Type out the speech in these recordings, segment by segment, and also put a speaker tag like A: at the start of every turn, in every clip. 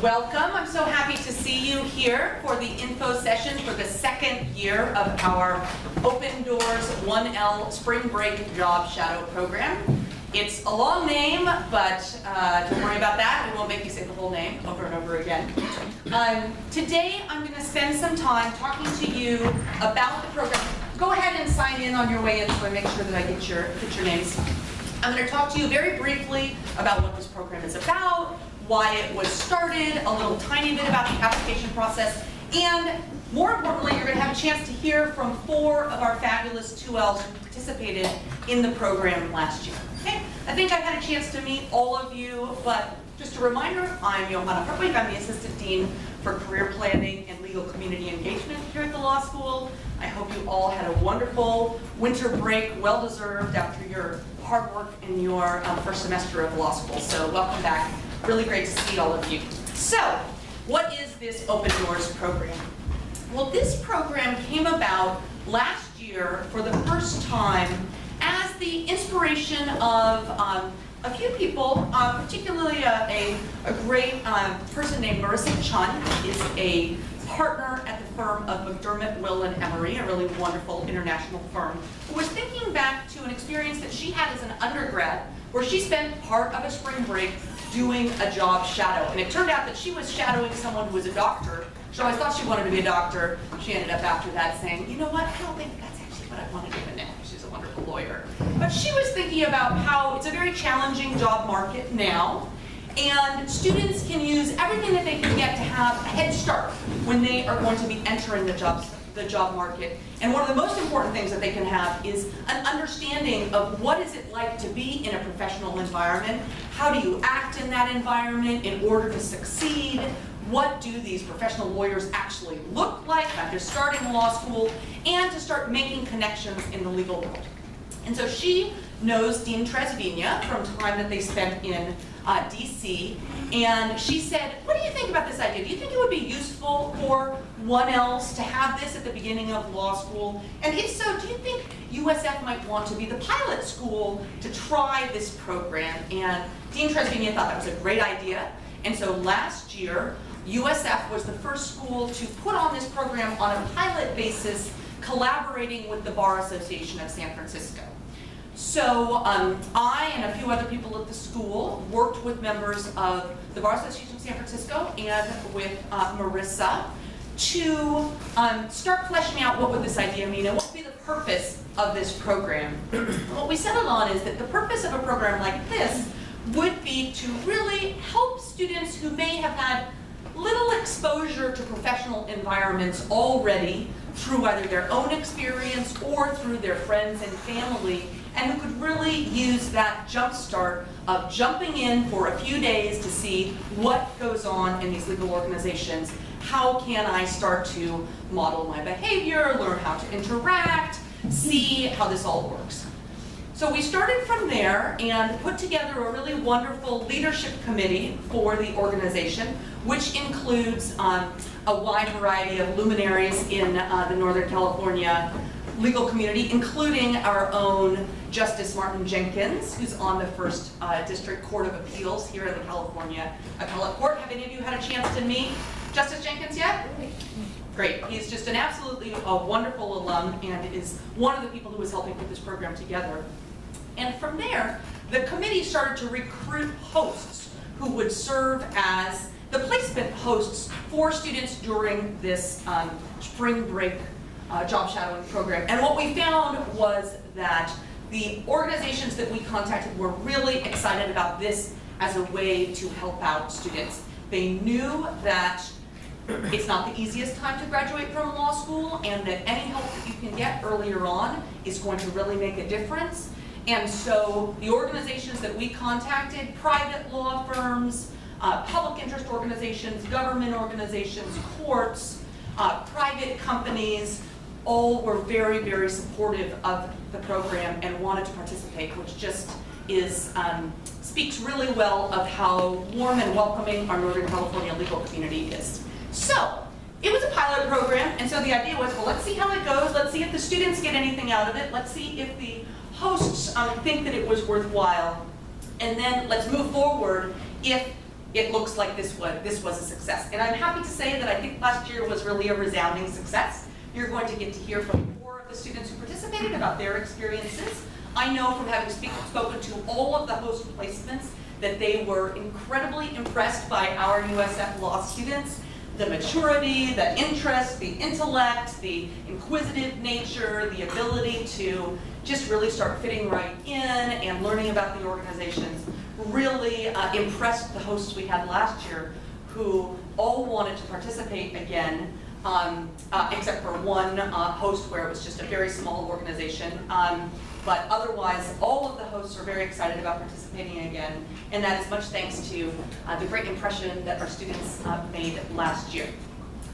A: Welcome. I'm so happy to see you here for the info session for the second year of our Open Doors 1L Spring Break Job Shadow Program. It's a long name, but don't worry about that. We won't make you say the whole name over and over again. Today, I'm going to spend some time talking to you about the program. Go ahead and sign in on your way in so I make sure that I get your names. I'm going to talk to you very briefly about what this program is about, why it was started, a little tiny bit about the application process, and more importantly, you're going to have a chance to hear from 4 of our fabulous 2Ls who participated in the program last year. Okay? I think I've had a chance to meet all of you, but just a reminder, I'm Johanna Hartwig. I'm the Assistant Dean for Career Planning and Legal Community Engagement here at the Law School. I hope you all had a wonderful winter break, well-deserved after your hard work in your first semester of law school. So welcome back. Really great to see all of you. So, what is this Open Doors program? Well, this program came about last year for the first time as the inspiration of a few people, particularly a great person named Marissa Chun, who is a partner at the firm of McDermott, Will & Emery, a really wonderful international firm, who was thinking back to an experience that she had as an undergrad where she spent part of a spring break doing a job shadow. And it turned out that she was shadowing someone who was a doctor. She always thought she wanted to be a doctor. She ended up after that saying, you know what, I don't think that's actually what I want to do now. She's a wonderful lawyer. But she was thinking about how it's a very challenging job market now, and students can use everything that they can get to have a head start when they are going to be entering the job market. And one of the most important things that they can have is an understanding of what is it like to be in a professional environment, how do you act in that environment in order to succeed, what do these professional lawyers actually look like after starting law school, and to start making connections in the legal world. And so she knows Dean Tresvigna from time that they spent in DC, and she said, what do you think about this idea? Do you think it would be useful for 1Ls to have this at the beginning of law school? And if so, do you think USF might want to be the pilot school to try this program? And Dean Tresvigna thought that was a great idea, and so last year, USF was the first school to put on this program on a pilot basis, collaborating with the Bar Association of San Francisco. So I and a few other people at the school worked with members of the Bar Association of San Francisco and with Marissa to start fleshing out what would this idea mean and what would be the purpose of this program. What we settled on is that the purpose of a program like this would be to really help students who may have had little exposure to professional environments already through either their own experience or through their friends and family, and who could really use that jump start of jumping in for a few days to see what goes on in these legal organizations. How can I start to model my behavior, learn how to interact, see how this all works? So we started from there and put together a really wonderful leadership committee for the organization, which includes a wide variety of luminaries in the Northern California legal community, including our own Justice Martin Jenkins, who's on the First District Court of Appeals here in the California Appellate Court. Have any of you had a chance to meet Justice Jenkins yet? Great. He's just an absolutely wonderful alum and is one of the people who was helping put this program together. And from there, the committee started to recruit hosts who would serve as the placement hosts for students during this spring break job shadowing program. And what we found was that the organizations that we contacted were really excited about this as a way to help out students. They knew that it's not the easiest time to graduate from law school, and that any help that you can get earlier on is going to really make a difference. And so the organizations that we contacted, private law firms, public interest organizations, government organizations, courts, private companies, all were very, very supportive of the program and wanted to participate, which just is, speaks really well of how warm and welcoming our Northern California legal community is. So, it was a pilot program, and so the idea was, well, let's see how it goes, let's see if the students get anything out of it, let's see if the hosts think that it was worthwhile, and then let's move forward if it looks like this was a success. And I'm happy to say that I think last year was really a resounding success. You're going to get to hear from 4 of the students who participated about their experiences. I know from having spoken to all of the host placements that they were incredibly impressed by our USF Law students. The maturity, the interest, the intellect, the inquisitive nature, the ability to just really start fitting right in and learning about the organizations really impressed the hosts we had last year, who all wanted to participate again, except for one host where it was just a very small organization. But otherwise, all of the hosts are very excited about participating again, and that is much thanks to the great impression that our students made last year.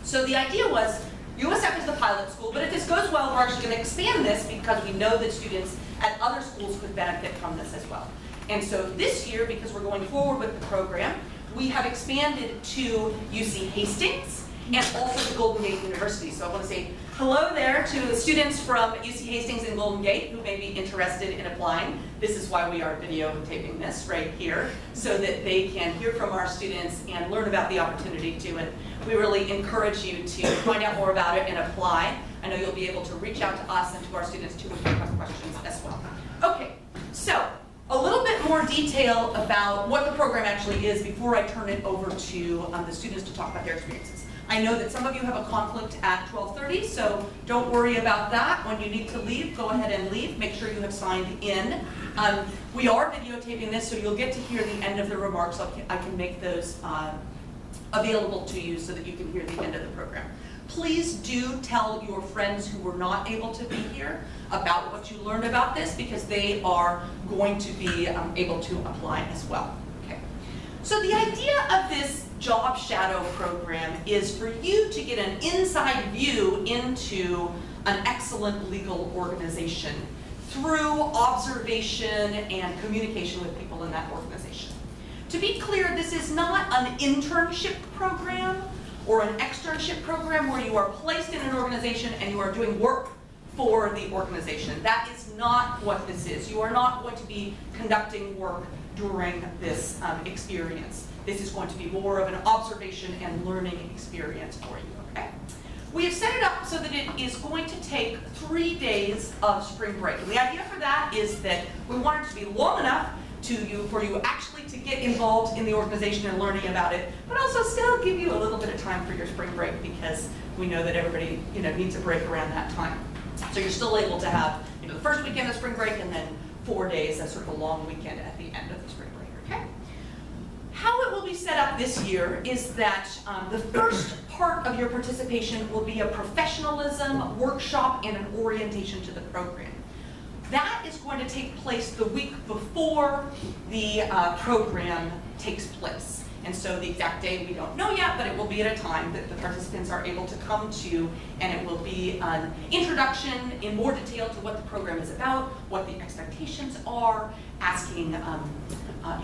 A: So the idea was, USF is the pilot school, but if this goes well, we're actually going to expand this because we know that students at other schools could benefit from this as well. And so this year, because we're going forward with the program, we have expanded to UC Hastings and also to Golden Gate University. So I want to say hello there to the students from UC Hastings and Golden Gate who may be interested in applying. This is why we are videotaping this right here, so that they can hear from our students and learn about the opportunity too. And we really encourage you to find out more about it and apply. I know you'll be able to reach out to us and to our students too if you have questions as well. Okay, so a little bit more detail about what the program actually is before I turn it over to the students to talk about their experiences. I know that some of you have a conflict at 12:30, so don't worry about that. When you need to leave, go ahead and leave. Make sure you have signed in. We are videotaping this, so you'll get to hear the end of the remarks. I can make those available to you so that you can hear the end of the program. Please do tell your friends who were not able to be here about what you learned about this, because they are going to be able to apply as well. Okay. So the idea of this job shadow program is for you to get an inside view into an excellent legal organization through observation and communication with people in that organization. To be clear, this is not an internship program or an externship program where you are placed in an organization and you are doing work for the organization. That is not what this is. You are not going to be conducting work during this experience. This is going to be more of an observation and learning experience for you, okay? We have set it up so that it is going to take 3 days of spring break. And the idea for that is that we want it to be long enough for you actually to get involved in the organization and learning about it, but also still give you a little bit of time for your spring break, because we know that everybody needs a break around that time. So you're still able to have the first weekend of spring break and then 4 days as sort of a long weekend at the end of the spring break, okay? How it will be set up this year is that the first part of your participation will be a professionalism workshop and an orientation to the program. That is going to take place the week before the program takes place. And so the exact day we don't know yet, but it will be at a time that the participants are able to come to, and it will be an introduction in more detail to what the program is about, what the expectations are, asking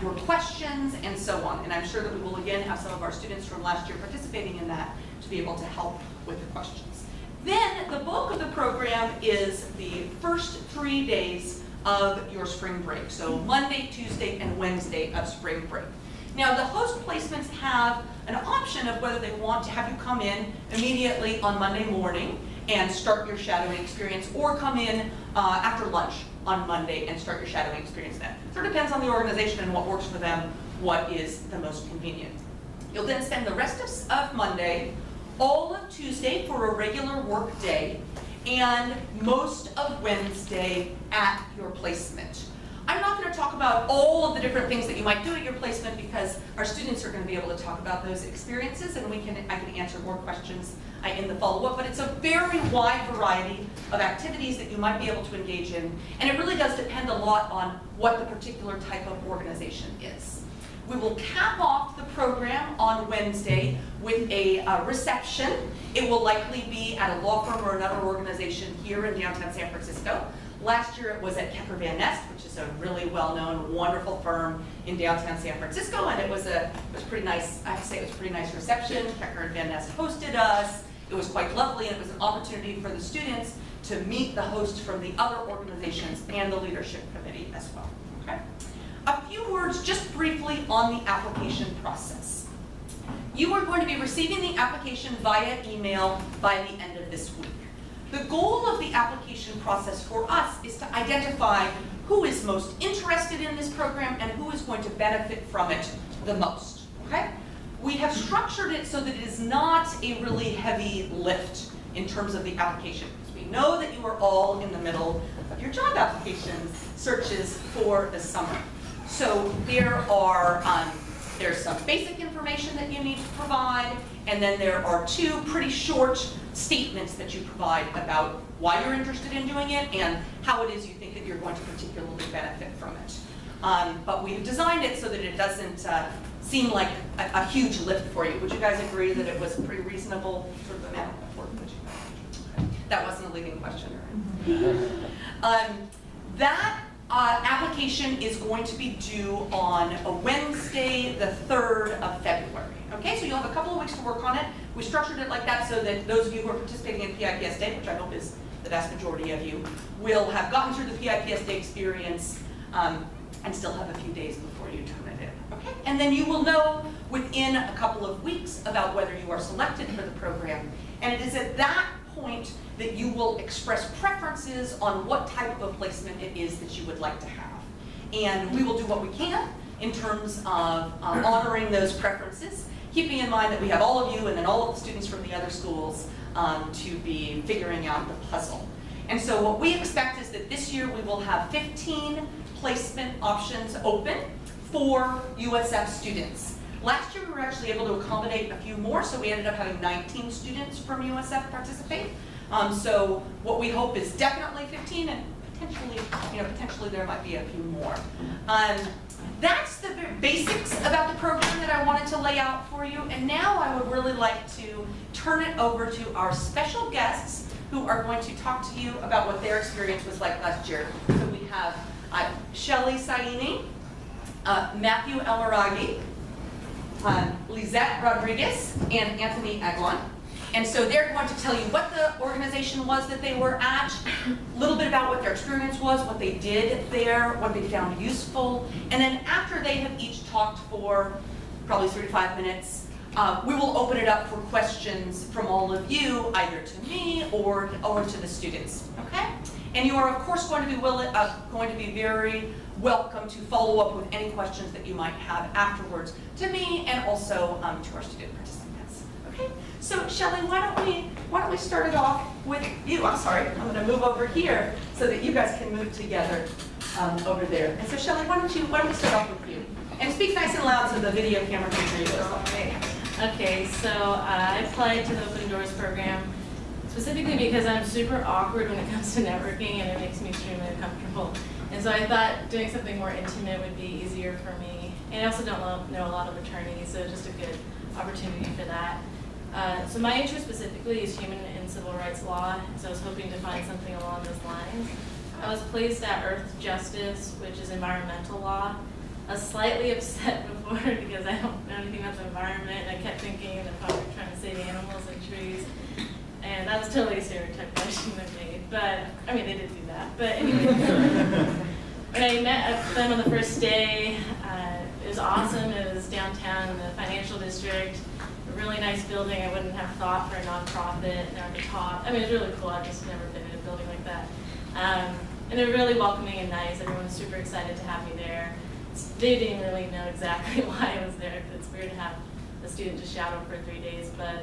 A: your questions, and so on. And I'm sure that we will again have some of our students from last year participating in that to be able to help with the questions. Then the bulk of the program is the first 3 days of your spring break. So Monday, Tuesday, and Wednesday of spring break. Now the host placements have an option of whether they want to have you come in immediately on Monday morning and start your shadowing experience, or come in after lunch on Monday and start your shadowing experience then. So it depends on the organization and what works for them, what is the most convenient. You'll then spend the rest of Monday, all of Tuesday for a regular work day, and most of Wednesday at your placement. I'm not going to talk about all of the different things that you might do at your placement, because our students are going to be able to talk about those experiences, and I can answer more questions in the follow-up. But it's a very wide variety of activities that you might be able to engage in, and it really does depend a lot on what the particular type of organization is. We will cap off the program on Wednesday with a reception. It will likely be at a law firm or another organization here in downtown San Francisco. Last year it was at Kecker Van Nest, which is a really well-known, wonderful firm in downtown San Francisco, and it was pretty nice. I have to say it was a pretty nice reception. Kecker Van Nest hosted us. It was quite lovely, and it was an opportunity for the students to meet the hosts from the other organizations and the leadership committee as well. Okay. a few words just briefly on the application process. You are going to be receiving the application via email by the end of this week. The goal of the application process for us is to identify who is most interested in this program and who is going to benefit from it the most, okay? We have structured it so that it is not a really heavy lift in terms of the application. We know that you are all in the middle of your job application searches for the summer. So there's some basic information that you need to provide, and then there are two pretty short statements that you provide about why you're interested in doing it and how it is you think that you're going to particularly benefit from it. But we've designed it so that it doesn't seem like a huge lift for you. Would you guys agree that it was a pretty reasonable sort of amount of work that you guys did? Okay. That wasn't a leading question, right? That application is going to be due on a Wednesday, the 3rd of February. Okay, so you'll have a couple of weeks to work on it. We structured it like that so that those of you who are participating in PIPS Day, which I hope is the vast majority of you, will have gotten through the PIPS Day experience and still have a few days before you turn it in. Okay, and then you will know within a couple of weeks about whether you are selected for the program. And it is at that point that you will express preferences on what type of placement it is that you would like to have. And we will do what we can in terms of honoring those preferences, keeping in mind that we have all of you and then all of the students from the other schools to be figuring out the puzzle. And so what we expect is that this year we will have 15 placement options open for USF students. Last year we were actually able to accommodate a few more, so we ended up having 19 students from USF participate. So what we hope is definitely 15, and potentially there might be a few more. That's the basics about the program that I wanted to lay out for you. And now I would really like to turn it over to our special guests who are going to talk to you about what their experience was like last year. So we have Shelly Saini, Matthew Elmaragi, Lizette Rodriguez, and Anthony Aguan. And so they're going to tell you what the organization was that they were at, a little bit about what their experience was, what they did there, what they found useful. And then after they have each talked for probably 3 to 5 minutes, we will open it up for questions from all of you, either to me or to the students, okay? And you are, of course, going to be very welcome to follow up with any questions that you might have afterwards to me and also to our student participants. Okay, so Shelly, why don't we start it off with you? I'm sorry, I'm going to move over here so that you guys can move together over there. And so Shelly, why don't we start off with you? And speak nice and loud so the video camera can hear you.
B: Okay, so I applied to the Open Doors program specifically because I'm super awkward when it comes to networking and it makes me extremely uncomfortable. And so I thought doing something more intimate would be easier for me. And I also don't know a lot of attorneys, so just a good opportunity for that. So my interest specifically is human and civil rights law, so I was hoping to find something along those lines. I was placed at Earth Justice, which is environmental law. I was slightly upset before because I don't know anything about the environment. I kept thinking that I was trying to save animals and trees. And that was totally a stereotype I shouldn't have made. But, I mean, they did do that. But anyway, when I met them on the first day, it was awesome. It was downtown in the financial district. A really nice building. I wouldn't have thought for a nonprofit. They're at the top. I mean, it was really cool. I've just never been in a building like that. And they're really welcoming and nice. Everyone's super excited to have me there. They didn't really know exactly why I was there. It's weird to have a student just shadow for 3 days, but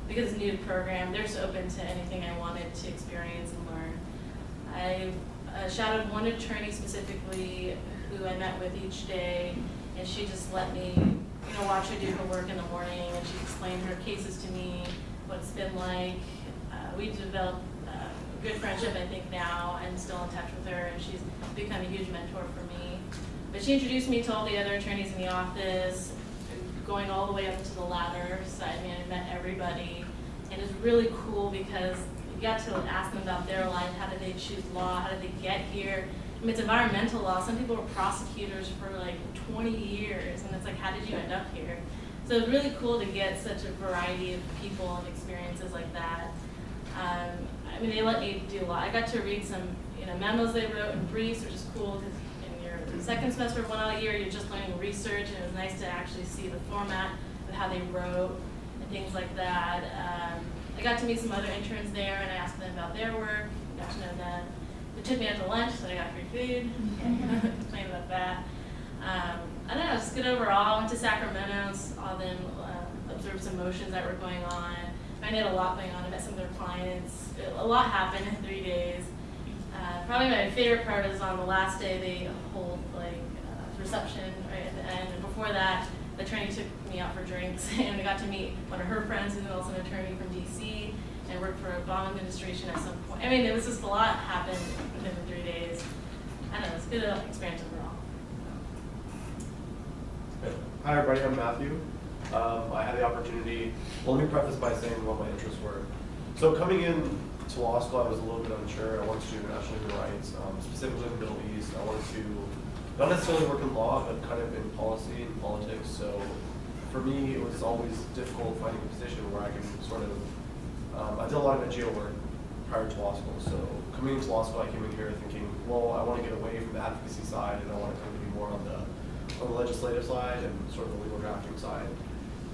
B: because it's a new program, they're just open to anything I wanted to experience and learn. I shadowed one attorney specifically who I met with each day, and she just let me, watch her do her work in the morning, and she explained her cases to me, what it's been like. We developed a good friendship, I think, now, and still in touch with her, and she's become a huge mentor for me. But she introduced me to all the other attorneys in the office, going all the way up to the ladder. So I met everybody, and it was really cool because you got to ask them about their life. How did they choose law? How did they get here? I mean, it's environmental law. Some people were prosecutors for like 20 years, and it's like, how did you end up here? So it's really cool to get such a variety of people and experiences like that. I mean, they let me do a lot. I got to read some, memos they wrote and briefs, which is cool because in your second semester, 1L year, you're just learning research, and it was nice to actually see the format of how they wrote and things like that. I got to meet some other interns there, and I asked them about their work, got to know them. They took me out to lunch, so I got free food. Can't complain about that. I don't know, it's good overall. I went to Sacramento, saw them, observed some motions that were going on. I had a lot going on. I met some of their clients. A lot happened in 3 days. Probably my favorite part is on the last day they hold like reception right at the end. And before that, the attorney took me out for drinks, and I got to meet one of her friends who's also an attorney from DC and worked for Obama administration at some point. I mean, it was just a lot happened within the 3 days. I don't know, it's a good experience overall.
C: Hi everybody, I'm Matthew. I had the opportunity, well, let me preface by saying what my interests were. So coming in to law school, I was a little bit unsure. I wanted to do international human rights, specifically in the Middle East. I wanted to not necessarily work in law, but kind of in policy and politics. So for me, it was always difficult finding a position where I can sort of, I did a lot of NGO work prior to law school. So coming into law school, I came in here thinking, well, I want to get away from the advocacy side, and I want to kind of be more on the legislative side and sort of the legal drafting side.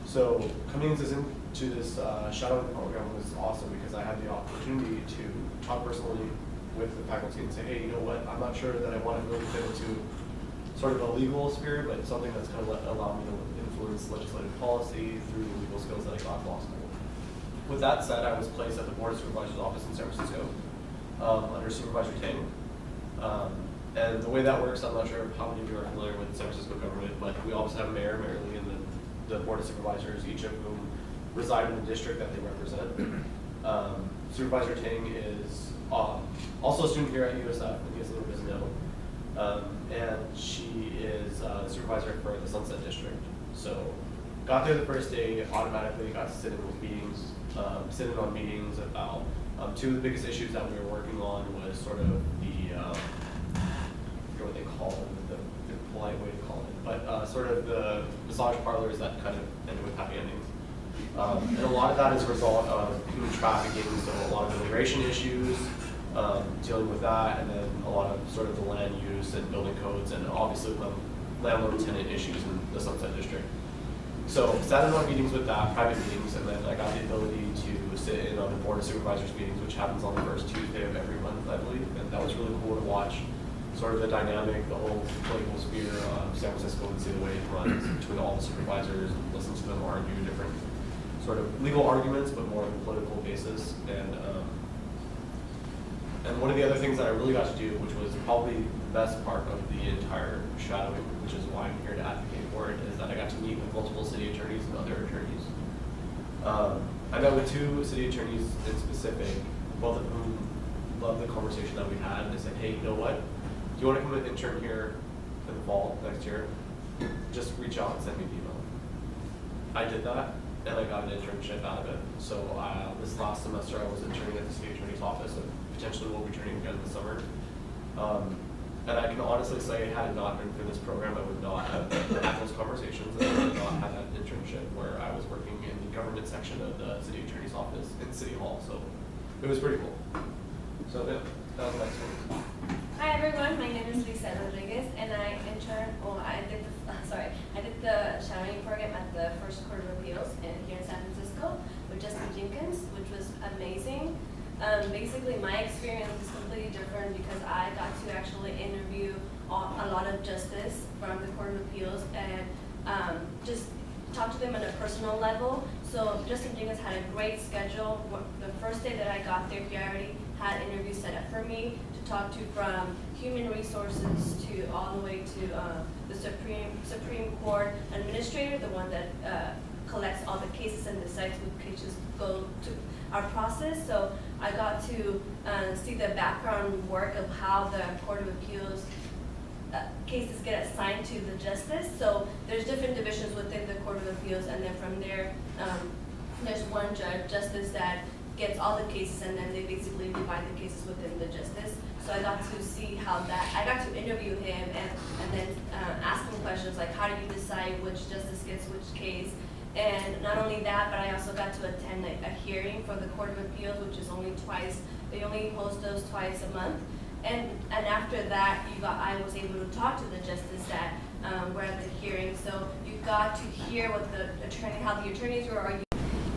C: So coming into this shadowing program was awesome because I had the opportunity to talk personally with the faculty and say, hey, you know what, I'm not sure that I want to really fit into sort of a legal sphere, but something that's going to allow me to influence legislative policy through the legal skills that I got in law school. With that said, I was placed at the Board of Supervisors office in San Francisco under Supervisor Tang. And the way that works, I'm not sure how many of you are familiar with the San Francisco government, but we also have a mayor, Mayor Lee, and the Board of Supervisors, each of whom reside in the district that they represent. Supervisor Tang is also a student here at USF, in case anyone doesn't know. And she is the supervisor for the Sunset District. So got there the first day, automatically got to sit in with meetings, sit in on meetings about two of the biggest issues that we were working on was sort of the I forget what they call it, the polite way to call it, but sort of the massage parlors that kind of ended with happy endings. And a lot of that is a result of human trafficking, so a lot of immigration issues, dealing with that, and then a lot of sort of the land use and building codes, and obviously landlord-tenant issues in the Sunset District. So sat in on meetings with that, private meetings, and then I got the ability to sit in on the Board of Supervisors meetings, which happens on the first Tuesday of every month, I believe, and that was really cool to watch sort of the dynamic, the whole political sphere of San Francisco, and see the way it runs between all the supervisors, and listen to them argue different sort of legal arguments, but more on a political basis. And one of the other things that I really got to do, which was probably the best part of the entire shadowing, which is why I'm here to advocate for it, is that I got to meet with multiple city attorneys and other attorneys. I met with two city attorneys in specific, both of whom loved the conversation that we had, and they said, hey, you know what? Do you want to come and intern here in the fall next year? Just reach out and send me an email. I did that, and I got an internship out of it. So this last semester, I was interning at the city attorney's office, and potentially will be returning again this summer. And I can honestly say, had it not been for this program, I would not have had those conversations, and I would not have that internship where I was working in the government section of the city attorney's office in City Hall. So it was pretty cool. So yeah, that was a nice one.
D: Hi everyone, my name is Lisa Rodriguez, and I did the shadowing program at the First Court of Appeals here in San Francisco with Justin Jenkins, which was amazing. Basically, my experience is completely different because I got to actually interview a lot of justice from the Court of Appeals and just talk to them on a personal level. So Justin Jenkins had a great schedule. The first day that I got there, he already had interviews set up for me to talk to, from human resources to all the way to the Supreme Court administrator, the one that collects all the cases and decides which cases go to our process. So I got to see the background work of how the Court of Appeals cases get assigned to the justice. So there's different divisions within the Court of Appeals, and then from there, there's one justice that gets all the cases, and then they basically divide the cases within the justice. So I got to see how that, I got to interview him and then ask him questions like, how do you decide which justice gets which case? And not only that, but I also got to attend a hearing for the Court of Appeals, which is only twice. They only host those twice a month. And after that, I was able to talk to the justice that were at the hearing. So you got to hear what how the attorneys were arguing.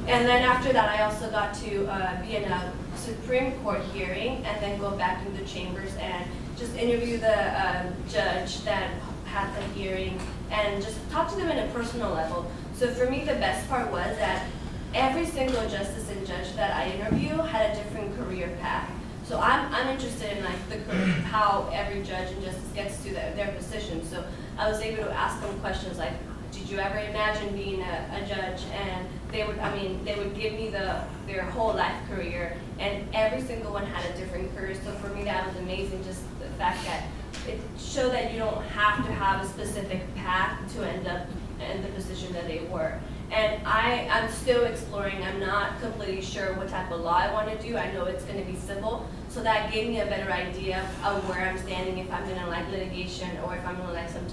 D: And then after that, I also got to be in a Supreme Court hearing and then go back into the chambers and just interview the judge that had the hearing and just talk to them in a personal level. So for me, the best part was that every single justice and judge that I interview had a different career path. So I'm interested in like how every judge and justice gets to their position. So I was able to ask them questions like, did you ever imagine being a judge? And they would give me their whole life career, and every single one had a different career. So for me, that was amazing. Just the fact that it showed that you don't have to have a specific path to end up in the position that they were. And I'm still exploring. I'm not completely sure what type of law I want to do. I know it's going to be civil, so that gave me a better idea of where I'm standing, if I'm going to like litigation or if I'm going to like some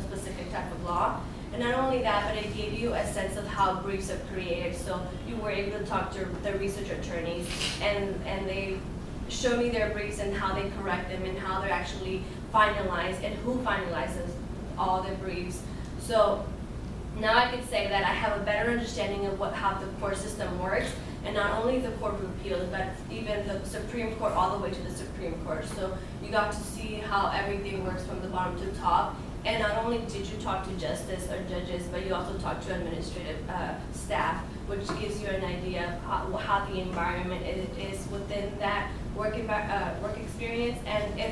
D: specific type of law. And not only that, but it gave you a sense of how briefs are created. So you were able to talk to the research attorneys, and they show me their briefs and how they correct them and how they're actually finalized and who finalizes all the briefs. So now I could say that I have a better understanding of how the court system works, and not only the Court of Appeals, but even the Supreme Court all the way to the Supreme Court. So you got to see how everything works from the bottom to top. And not only did you talk to justice or judges, but you also talked to administrative staff, which gives you an idea of how the environment is within that work experience. And if